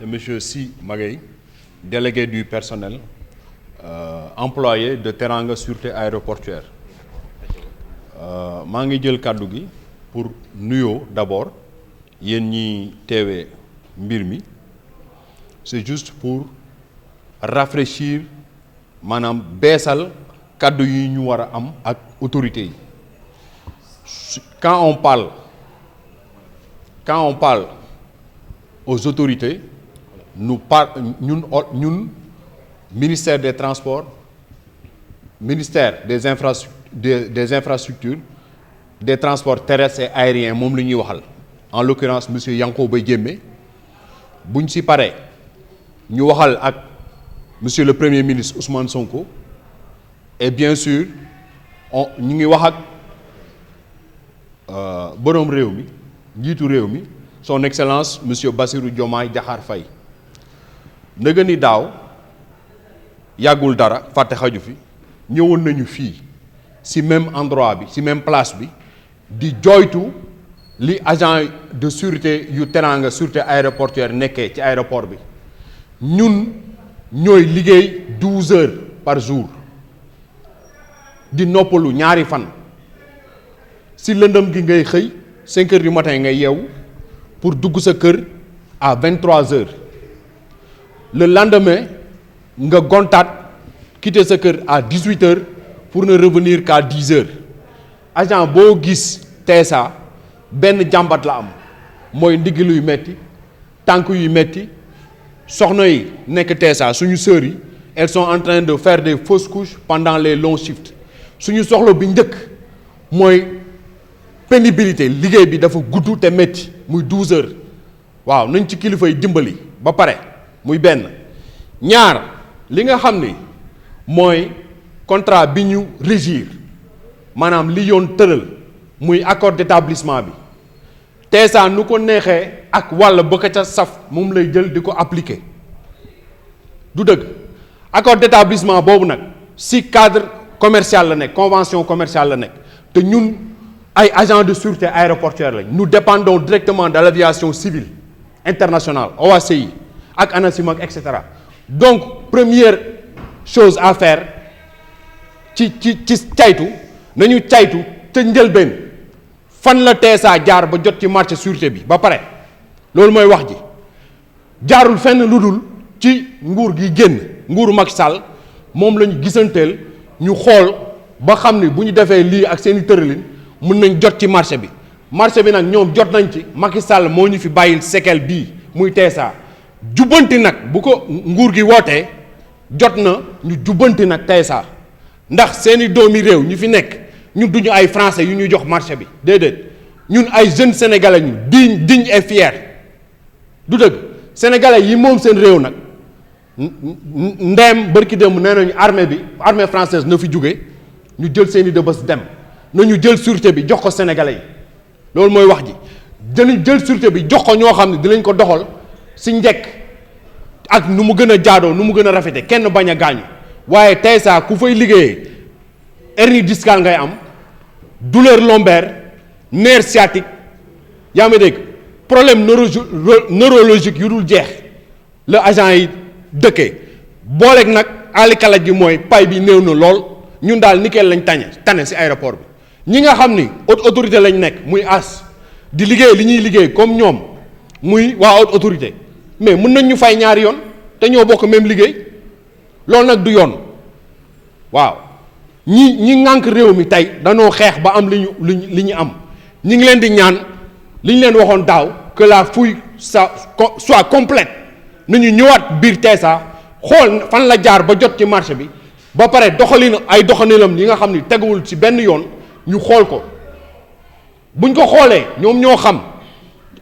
c'est monsieur Sy Magaye, délégué du personnel, employé de Teranga Sûreté Aéroportuaire. maa ngi jël kàddu gi pour nuyoo d'abord yéen ñi teewee mbir mi c'est juste pour rafraîchir maanaam beesal kàddu yi ñu war a am ak autorités yi. Quand on parle aux autorités ñun ministère des transports, ministère des infrastructures, des transports terrestres et aériens moom la ñuy waxal, en l'occurrence monsieur Yankhoba Diémé. buñ ci paree ñu waxal ak monsieur le premier ministre Ousmane Sonko, et bien sûr ñu ngi wax ak boroom réew mi, njiitu réew mi, son excellence monsieur Bassirou Diomaye Diakhar Faye. ndëgë ni daaw yàggul dara fàtte xaju fi ñëwoon nañu fii ci même endroit bi ci même place bi di jooytu li agent de sûreté yu Teranga sûreté aéroportuaire nekkee ci aéroport bi. ñun ñooy liggéey 12 heures par jour di noppalu ñaari fan ci lëndëm gi ngay xëy 5 heures du matin ngay yeewu pour dugg sa kër à 23 heures. Le lendemain nga gontaat quitter sa kër à 18 heures pour ne revenir qu'à 10 heures. agent boo gis TSA benn jàmbat la am mooy ndigg luy metti, tànk yuy metti. soxna yi nekk TSA suñu sœurs yi elles sont en train de faire des fausses couches pendant les longs shifts. suñu soxla bi njëkk mooy pénibilité, liggéey bi dafa gudd te metti muy 12 heures. waaw nañ ci kilifa yi dimbali ba pare. muy benn. ñaar li nga xam ni mooy contrat bi ñu régir maanaam li yoon tëral muy accord d'établissement bi TSA nu ko neexee ak wàll ba ko ca saf moom lay jël di ko appliquer. du dëgg accord d'établissement boobu nag ci cadre commercial la nekk, convention commerciale la nekk, te ñun ay agents de sûreté aéroportuaire lañ. nous dépendons directement de l'aviation civile internationale OACI ak ANACIM ak et cetera. donc première chose à faire ci caytu nañu caytu te njëlbeen fan la TSA jaar ba jot ci marché sûreté bi ba pare. loolu mooy wax ji jaarul fenn lu dul ci nguur gi génn, nguuru Macky Sall moom la ñu gisanteel ñu xool ba xam ni bu ñu defee lii ak seeni tëralin mën nañ jot ci marché bi. marché bi nag ñoom jot nañ ci. Macky Sall moo ñu fi bàyyil séquelle bii muy TSA. jubbanti nag bu ko nguur gi wootee jot na ñu jubbanti nag TSA ndax seeni doomi réew ñu fi nekk ñun duñu ay français yu ñuy jox marché bi déedéet ñun ay jeunes sénégalais ñu digne et fier. du dëgg sénégalais yi moom seen réew nag ndeem bërki démb nee nañu armée française na fi jóge ñu jël seeni dëbës dem nañu jël sûreté bi jox ko sénégalais yi. loolu mooy wax ji jël sûreté bi jox ko ñoo xam ne dinañ ko doxal si njëkk ak nu mu gën a jaadoo nu mu gën a rafete kenn bañ a gaañu. waaye TSA ku fay liggéeyee hernie discale ngay am, douleur lombaire, nerf sciatique, yaa ma dégg problème neurologique yu dul jeex la agent yi dëkkee. booleeg nag alikala ji mooy pay bi néew na lool. ñun daal nickel lañ tane ci aéroport bi. ñi nga xam ni haute autorité lañ nekk muy as di liggéey li ñuy liggéey comme ñoom muy waa haute autorité mais mën nañ ñu fay ñaari yoon te ñoo bokk même liggéey. loolu nag du yoon. waaw ñi ŋànk réew mi tey danoo xeex ba am li ñu am. ñi ngi leen di ñaan li ñu leen waxoon daaw que la fouille soit complète nañu ñëwaat biir TSA xool fan la jaar ba jot ci marché bi ba pare doxalinam yi nga xam ni teguwul ci benn yoon ñu xool ko. buñ ko xoolee ñoom ñoo xam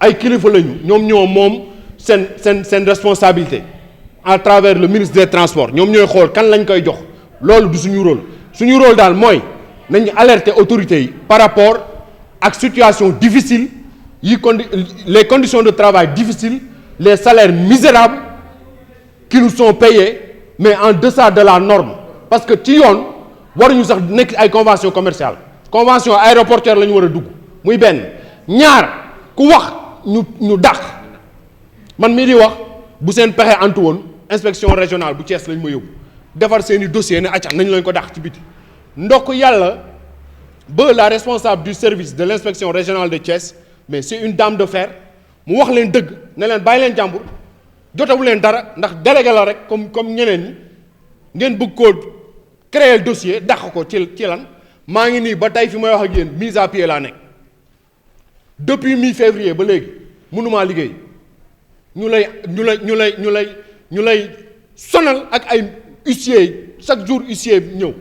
ay kilifa lañu ñoom ñoo moom seen responsabilité à travers le ministre des transports ñoom ñooy xool kan lañ koy jox. loolu du suñu rôle daal mooy nañu alerter autorités yi par rapport ak situation difficile les conditions de travail difficiles, les salaires misérables qui nous sont payés mais en deçà de la norme. parce que ci yoon waruñu sax nekk ay convention commerciale, convention aéroportuaire la ñu war a dugg muy benn. ñaar ku wax ñu dàq. man mii di wax bu seen pexe antu woon inspection régionale bu Thiès lañ ma yóbbu defar seen i dossier ne acca nañ lañ ko dàq ci biti ndokk yàlla ba la responsable du service de l'inspection régionale de Thiès mais c'est une dame de fer mu wax leen dëgg ne leen bàyyi leen jàmbur jotawu leen dara ndax délégué la rek comme ñeneen ñi ngeen bëgg koo créer dossier dàq ko ci lan maa ngi nii ba tey fi may wax ak yéen mise à pied laa nekk depuis mi-février ba léegi mënumaa liggéey ñu lay sonal ak ay huissier chaque jour huissier ñëw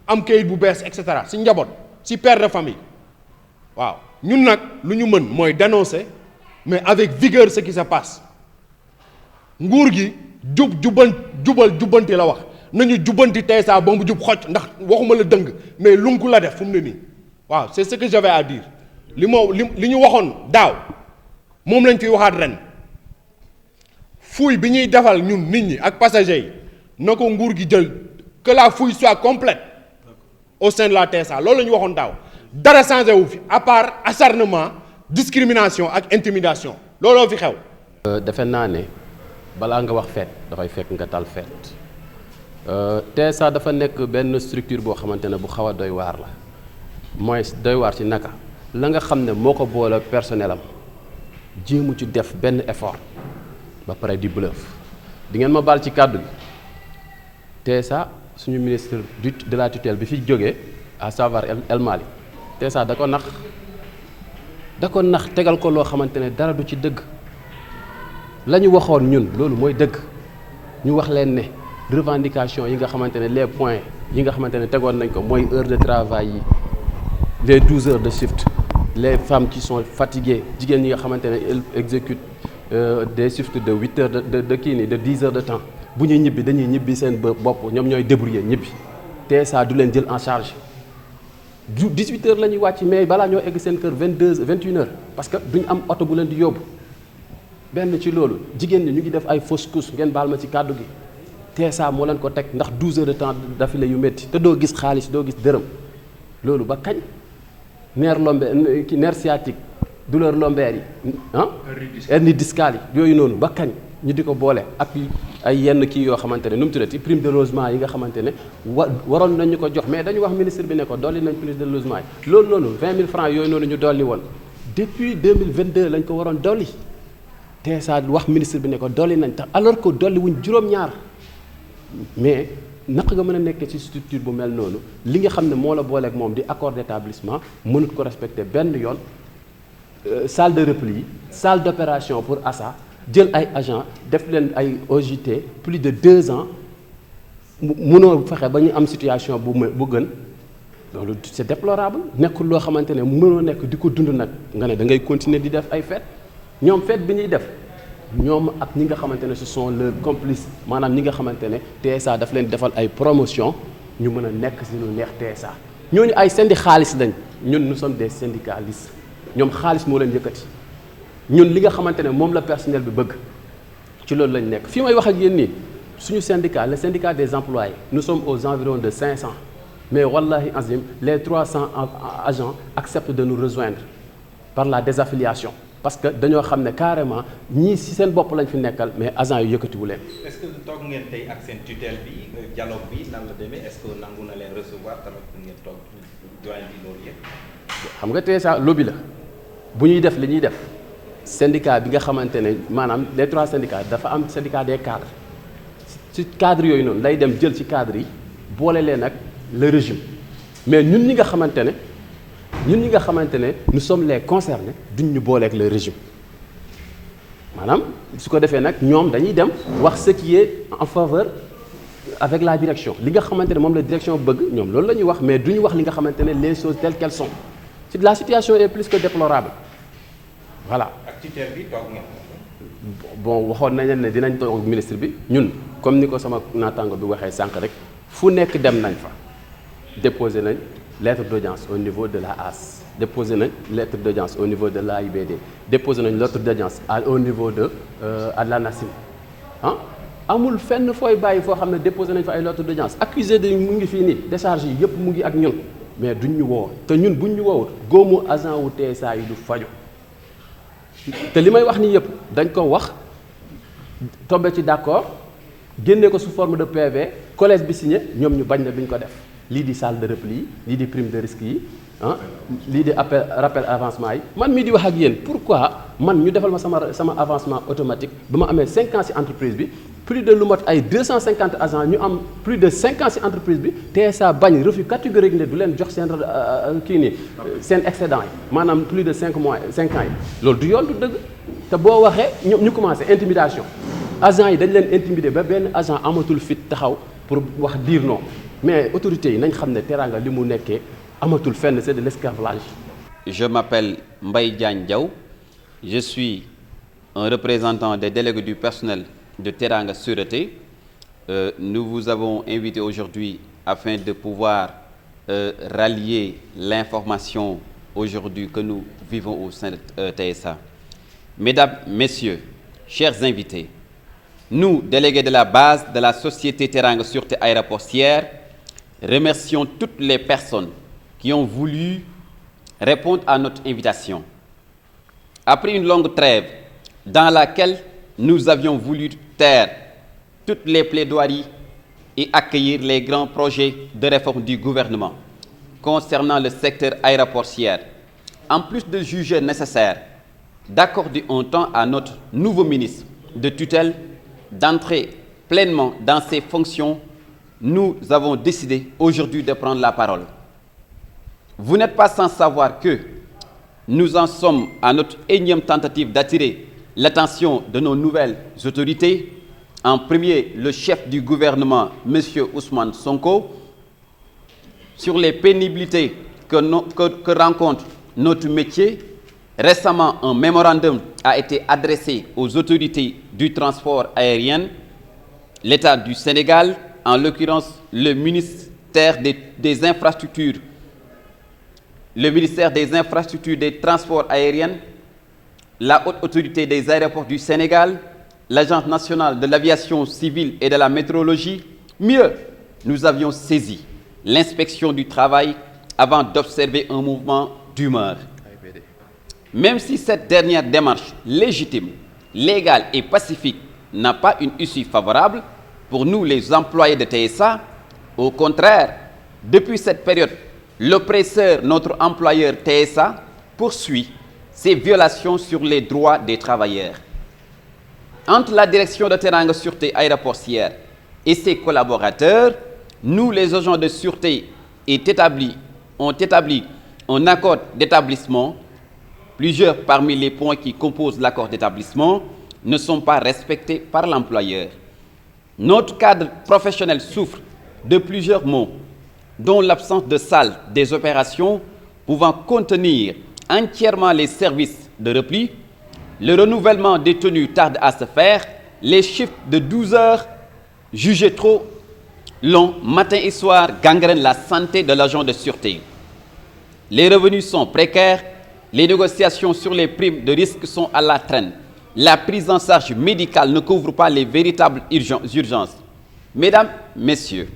am kayit bu bees et cetera si njaboot si père de famille waaw ñun nag lu ñu mën mooy dénoncer mais avec vigueur ce qui se passe nguur gi jubbanti la wax nañu jubbanti tey saa ba mu jub xocc ndax waxuma la dëng mais lunku la def fu mu ne nii waaw c'est ce que j'avais à dire li ñu waxoon daaw moom lañ fiy waxaat ren fouille bi ñuy defal ñun nit ñi ak passagers yi na ko nguur gi jël que la fouille soit complète au sein de la TSA loolu la ñu waxoon daaw dara changé wu fi à part acharnement discrimination ak intimidation looloo fi xew. defe naa ne balaa nga wax feet dafay fekk nga tal feet TSA dafa nekk benn structure boo xamante ne bu xaw a doy waar la mooy doy waar ci naka la nga xam ne moo ko boole personnel am jéemu ci def benn effort ba pare di bluff di ngeen ma baal ci kàddu gi TSA suñu ministre de la tutelle bi fi jógee à savoir El Mali TSA da ko nax tegal ko loo xamante ne dara du ci dëgg la ñu waxoon ñun loolu mooy dëgg ñu wax leen ne revendication yi nga xamante ne les points yi nga xamante ne tegoon nañ ko mooy heure de travail yi les 12 heures de shift les femmes qui sont fatiguées jigéen ñi nga xamante ne elles exécutent des shifts de 8 heures de kii nii de 10 heures de temps bu ñuy ñibbi dañuy ñibbi seen bopp ñoom ñooy débrouiller ñibbi TSA du leen jël en charge du 18 heures la ñuy wàcc mais balaa ñoo egg seen kër 21 heures parce que duñ am oto bu leen di yóbbu benn ci loolu jigéen ñi ñu ngi def ay fausse couche ngeen baal ma ci kàddu gi TSA moo leen ko teg ndax 12 heures de temps d'affilée yu métti te doo gis xaalis doo gis dërëm loolu ba kañ nerf sciatique douleur lombaire yi hernie discale yi yooyu noonu ba kañ ñu di ko boole ak ay yenn kii yoo xamante ne nu mu tuddati prime de logement yi nga xamante ne waroon nañu ko jox mais dañu wax ministre bi ne ko dolli nañ prime de logement yi loolu noonu 20 000 francs yooyu noonu ñu dolli woon depuis 2022 lañ ko waroon dolli TSA wax ministre bi ne ko dolli nañ tax alors que dolli wuñ juróom-ñaar mais naka nga mën a nekkee ci structure bu mel noonu li nga xam ne moo la booleeg moom di accord d'établissement mënut ko respecter benn yoon salle de repli salle d'opération pour ASA jël ay agents def leen ay OJT plus de 2 ans mënoo fexe ba ñu am situation bu gën loolu c'est déplorable nekkul loo xamante ne mënoo nekk di ko dund nag nga ne da ngay continuer di def ay fête ñoom fête bi ñuy def ñoom ak ñi nga xamante ne ce sont leurs complices maanaam ñi nga xamante ne TSA daf leen defal ay promotion ñu mën a nekk si lu neex TSA ñooñu ay xaalis lañ ñun nous sommes des syndicalistes ñoom xaalis moo leen yëkkati ñun li nga xamante ne moom la personnel bi bëgg ci loolu lañ nekk fii may wax ak yéen nii suñu syndicat le syndicat des employés nous sommes aux environs de 500 mais wallahi azim les 300 agents acceptent de nous rejoindre par la désaffiliation parce que dañoo xam ne carrément ñii ci seen bopp lañ fi nekkal mais agents yu yëkkatiwu leen. est-ce que toog ngeen tey ak seen tutelle bi dialogue bi nan la demee est-ce que nangu na leen recevoir tamit pour ngeen toog joindre loolu yëpp. xam nga TSA lobby la bu ñuy def li ñuy def syndicat bi nga xamante ne maanaam les 3 syndicats dafa am syndicat des cadres ci cadres yooyu noonu lay dem jël ci cadres yi boole leen ak le régime mais ñun ñi nga xamante ne. nous sommes les concernés duñ ñu booleeg le régime maanaam su ko defee nag ñoom dañuy dem wax ce qui est en faveur avec la direction li nga xamante ne moom la direction bëgg ñoom loolu la ñuy wax mais duñu wax li nga xamante ne les choses telles qu'elles sont la situation est plus que déplorable voilà. ak tutelle bi toog ngeen. bon waxoon nañ leen ne dinañ toog ministre bi ñun comme ni ko sama naataango bi waxee sànq rek fu nekk dem nañ fa déposer nañ. lettre d'audience au niveau de la AS déposé nañ lettre d'audience au niveau de l'AIBD déposé nañ lettre d'audience au niveau de l'ANACIM amul fenn fooy bàyyi foo xam ne déposé nañ fa ay lettre d'audience accusé de mu ngi fii nii décharge yi yëpp mu ngi ak ñun mais duñ ñu woo te ñun buñ ñu woowut góomu agent wu TSA yi du faju te li may wax nii yëpp dañ ko wax tombé ci d'accord génne ko sous forme de PV collège bi signé ñoom ñu bañ na duñ ko def lii di salle de repli yi lii di prime de risque yi ah lii di rappel avancement yi man mii di wax ak yéen pourquoi man ñu defal ma sama avancement automatique ba ma amee 5 ans ci entreprise bi plus de lu mot ay 250 agents ñu am plus de 5 ans ci entreprise bi TSA bañ refus catégorique ne du leen jox seen kii nii seen excédent yi maanaam plus de 5 mois 5 ans yi loolu du yoon du dëgg te boo waxee ñu commencé intimidation agents yi dañ leen intimider ba benn agent amatul fit taxaw pour wax dire non mais autorités yi nañ xam ne Teranga li mu nekkee amatul fenn, c'est de l'esclavage. Je m'appelle Mbaye Diagne Diaw. Je suis un représentant des délégués du personnel de Teranga Sûreté. Nous vous avons invité aujourd'hui afin de pouvoir rallier l'information aujourd'hui que nous vivons au sein de TSA. Mesdames, Messieurs, chers invités, nous, délégués de la base de la société Teranga Sûreté Aéroportière, remercions toutes les personnes qui ont voulu répondre à notre invitation. Après une longue trêve dans laquelle nous avions voulu taire toutes les plaidoiries et accueillir les grands projets de réforme du gouvernement concernant le secteur aéroportier, en plus de juger nécessaire d'accorder un temps à notre nouveau ministre de tutelle d'entrer pleinement dans ses fonctions, nous avons décidé aujourd'hui de prendre la parole. Vous n'êtes pas sans savoir que nous en sommes à notre énième tentative d'attirer l'attention de nos nouvelles autorités. En premier, le chef du gouvernement, M. Ousmane Sonko, sur les pénibilités que rencontre notre métier. Récemment, un mémorandum a été adressé aux autorités du transport aérien, l'État du Sénégal, en l'occurrence le ministère des Infrastructures, le ministère des Infrastructures des Transports aériens, la Haute Autorité des Aéroports du Sénégal, l'Agence nationale de l'aviation civile et de la météorologie. Mieux, nous avions saisi l'inspection du travail avant d'observer un mouvement d'humeur. Même si cette dernière démarche légitime, légale et pacifique n'a pas une issue favorable pour nous les employés de TSA, au contraire, depuis cette période, l'oppresseur, notre employeur TSA, poursuit ses violations sur les droits des travailleurs. Entre la direction de Teranga Sûreté Aéroportière et ses collaborateurs, nous, les agents de sûreté, ont établi un accord d'établissement. Plusieurs parmi les points qui composent l'accord d'établissement ne sont pas respectés par l'employeur. Notre cadre professionnel souffre de plusieurs maux, dont l'absence de salle des opérations pouvant contenir entièrement les services de repli. Le renouvellement des tenues tarde à se faire, les shifts de 12 heures jugés trop longs matin et soir gangrènent la santé de l'agent de sûreté. Les revenus sont précaires, les négociations sur les primes de risque sont à la traîne. La prise en charge médicale ne couvre pas les véritables urgences. Mesdames, Messieurs,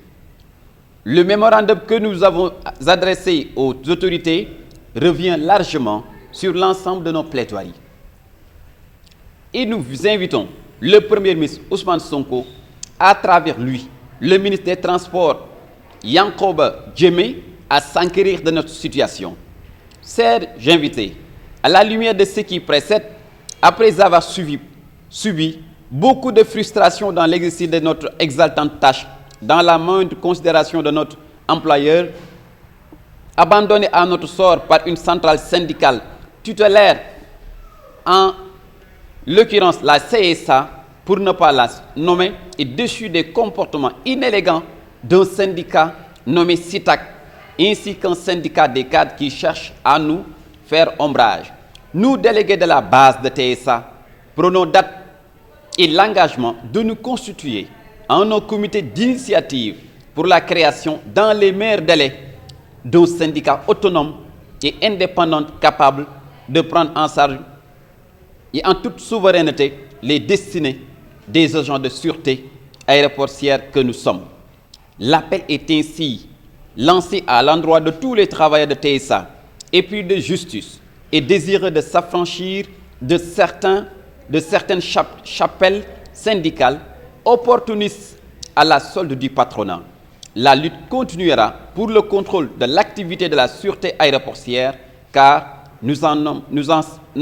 le mémorandum que nous avons adressé aux autorités revient largement sur l'ensemble de nos plaidoiries. Et nous vous invitons, le Premier ministre Ousmane Sonko, à travers lui, le ministre des Transports Yankoba Djemé, à s'enquérir de notre situation. Chers invités, à la lumière de ce qui précède, après avoir subi beaucoup de frustration dans l'exercice de notre exaltante tâche, dans la moindre considération de notre employeur, abandonné à notre sort par une centrale syndicale tutélaire, en l'occurrence la CSA, pour ne pas la nommer, et déchu des comportements inélégants d'un syndicat nommé CITAC, ainsi qu'un syndicat des cadres qui cherche à nous faire ombrage. Nous, délégués de la base de TSA, prenons date et l'engagement de nous constituer en un comité d'initiative pour la création, dans les meilleurs délais, d'un syndicat autonome et indépendant capable de prendre en charge et en toute souveraineté les destinées des agents de sûreté aéroportière que nous sommes. L'appel est ainsi lancé à l'endroit de tous les travailleurs de TSA, épris de justice et désireux de s'affranchir de certaines chapelles syndicale opportuniste à la solde du patronat. La lutte continuera pour le contrôle de l'activité de la sûreté aéroportuaire car nous en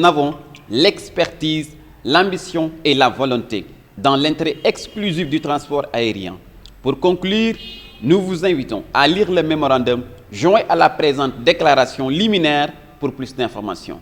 avons l'expertise, l'ambition et la volonté dans l'intérêt exclusif du transport aérien. Pour conclure, nous vous invitons à lire le mémorandum joint à la présente déclaration liminaire pour plus d'informations.